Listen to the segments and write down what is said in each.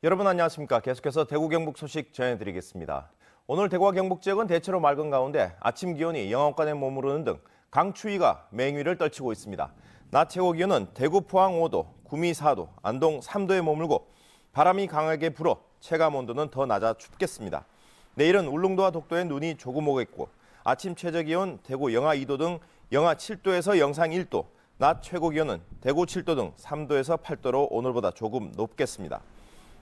여러분 안녕하십니까. 계속해서 대구 경북 소식 전해드리겠습니다. 오늘 대구와 경북 지역은 대체로 맑은 가운데 아침 기온이 영하권에 머무르는 등 강추위가 맹위를 떨치고 있습니다. 낮 최고 기온은 대구 포항 5도, 구미 4도, 안동 3도에 머물고 바람이 강하게 불어 체감 온도는 더 낮아 춥겠습니다. 내일은 울릉도와 독도에 눈이 조금 오겠고 아침 최저 기온 대구 영하 2도 등 영하 7도에서 영상 1도, 낮 최고 기온은 대구 7도 등 3도에서 8도로 오늘보다 조금 높겠습니다.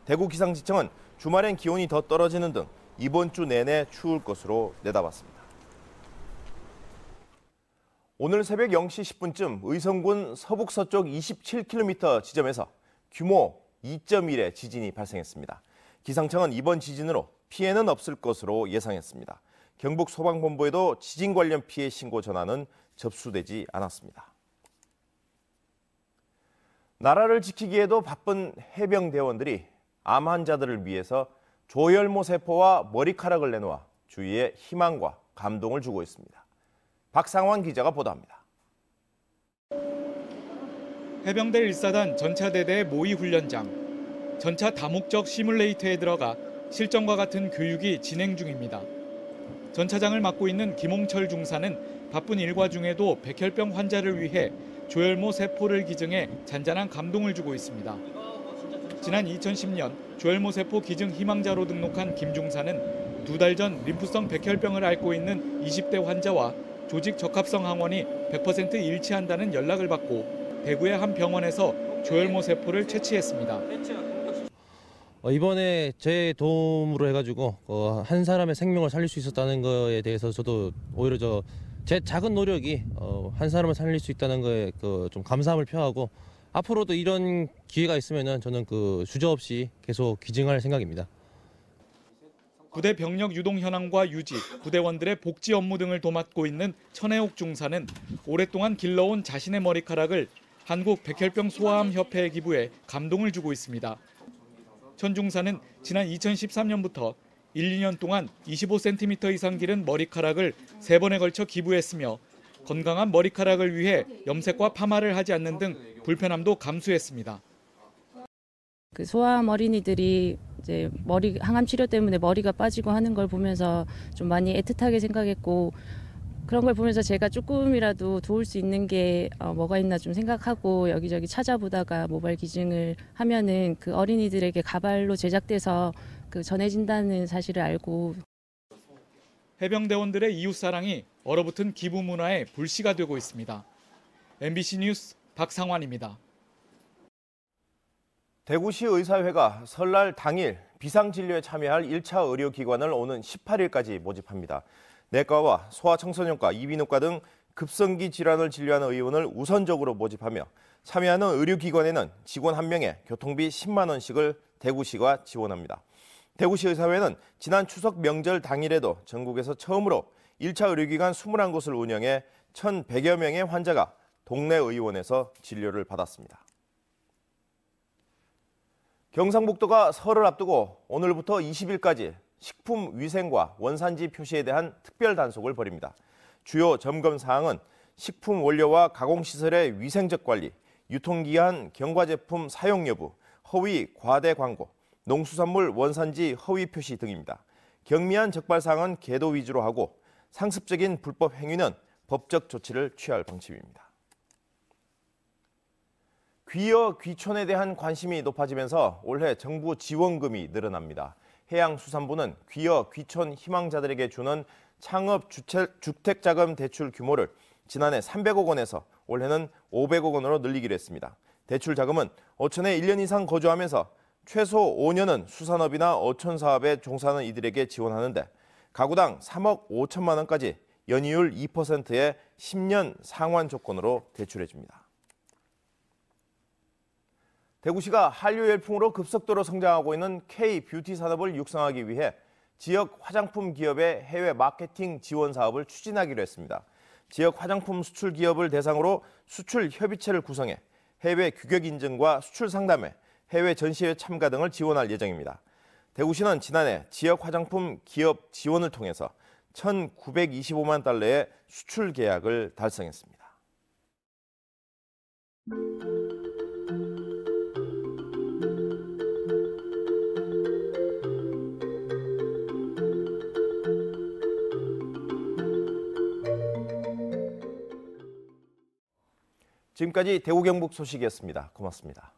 대구 기상지청은 주말엔 기온이 더 떨어지는 등 이번 주 내내 추울 것으로 내다봤습니다. 오늘 새벽 0시 10분쯤 의성군 서북서쪽 27km 지점에서 규모 2.1의 지진이 발생했습니다. 기상청은 이번 지진으로 피해는 없을 것으로 예상했습니다. 경북 소방본부에도 지진 관련 피해 신고 전화는 접수되지 않았습니다. 나라를 지키기에도 바쁜 해병대원들이 암 환자들을 위해서 조혈모 세포와 머리카락을 내놓아 주위에 희망과 감동을 주고 있습니다. 박상환 기자가 보도합니다. 해병대 1사단 전차대대 모의훈련장. 전차 다목적 시뮬레이터에 들어가 실전과 같은 교육이 진행 중입니다. 전차장을 맡고 있는 김홍철 중사는 바쁜 일과 중에도 백혈병 환자를 위해 조혈모 세포를 기증해 잔잔한 감동을 주고 있습니다. 지난 2010년 조혈모 세포 기증 희망자로 등록한 김 중사는 2달 전 림프성 백혈병을 앓고 있는 20대 환자와 조직 적합성 항원이 100% 일치한다는 연락을 받고 대구의 한 병원에서 조혈모 세포를 채취했습니다. 이번에 제 도움으로 해가지고 한 사람의 생명을 살릴 수 있었다는 거에 대해서 저도 오히려 제 작은 노력이 한 사람을 살릴 수 있다는 거에 좀 감사함을 표하고 앞으로도 이런 기회가 있으면은 저는 주저없이 계속 기증할 생각입니다. 부대 병력 유동 현황과 유지, 부대원들의 복지 업무 등을 도맡고 있는 천혜옥 중사는 오랫동안 길러온 자신의 머리카락을 한국 백혈병 소아암 협회에 기부해 감동을 주고 있습니다. 천 중사는 지난 2013년부터 1, 2년 동안 25cm 이상 기른 머리카락을 3번에 걸쳐 기부했으며 건강한 머리카락을 위해 염색과 파마를 하지 않는 등 불편함도 감수했습니다. 소아암 어린이들이 이제 항암 치료 때문에 머리가 빠지고 하는 걸 보면서 좀 많이 애틋하게 생각했고 그런 걸 보면서 제가 조금이라도 도울 수 있는 게 뭐가 있나 좀 생각하고 여기저기 찾아보다가 모발 기증을 하면은 그 어린이들에게 가발로 제작돼서 전해진다는 사실을 알고 해병대원들의 이웃사랑이 얼어붙은 기부 문화의 불씨가 되고 있습니다. MBC 뉴스 박상환입니다. 대구시 의사회가 설날 당일 비상진료에 참여할 1차 의료기관을 오는 18일까지 모집합니다. 내과와 소아청소년과 이비인후과 등 급성기 질환을 진료하는 의원을 우선적으로 모집하며 참여하는 의료기관에는 직원 1명에 교통비 10만 원씩을 대구시가 지원합니다. 대구시 의사회는 지난 추석 명절 당일에도 전국에서 처음으로 1차 의료기관 21곳을 운영해 1,100여 명의 환자가 동네 의원에서 진료를 받았습니다. 경상북도가 설을 앞두고 오늘부터 20일까지 식품 위생과 원산지 표시에 대한 특별 단속을 벌입니다. 주요 점검 사항은 식품 원료와 가공시설의 위생적 관리, 유통기한 경과 제품 사용 여부, 허위 과대 광고, 농수산물 원산지 허위 표시 등입니다. 경미한 적발 사항은 계도 위주로 하고 상습적인 불법 행위는 법적 조치를 취할 방침입니다. 귀어 귀촌에 대한 관심이 높아지면서 올해 정부 지원금이 늘어납니다. 해양수산부는 귀어 귀촌 희망자들에게 주는 창업 주택자금 대출 규모를 지난해 300억 원에서 올해는 500억 원으로 늘리기로 했습니다. 대출 자금은 어촌에 1년 이상 거주하면서 최소 5년은 수산업이나 어촌 사업에 종사하는 이들에게 지원하는데 가구당 3억 5천만 원까지 연이율 2%의 10년 상환 조건으로 대출해줍니다. 대구시가 한류 열풍으로 급속도로 성장하고 있는 K-뷰티 산업을 육성하기 위해 지역 화장품 기업의 해외 마케팅 지원 사업을 추진하기로 했습니다. 지역 화장품 수출 기업을 대상으로 수출 협의체를 구성해 해외 규격 인증과 수출 상담회, 해외 전시회 참가 등을 지원할 예정입니다. 대구시는 지난해 지역 화장품 기업 지원을 통해서 1,925만 달러의 수출 계약을 달성했습니다. 지금까지 대구 경북 소식이었습니다. 고맙습니다.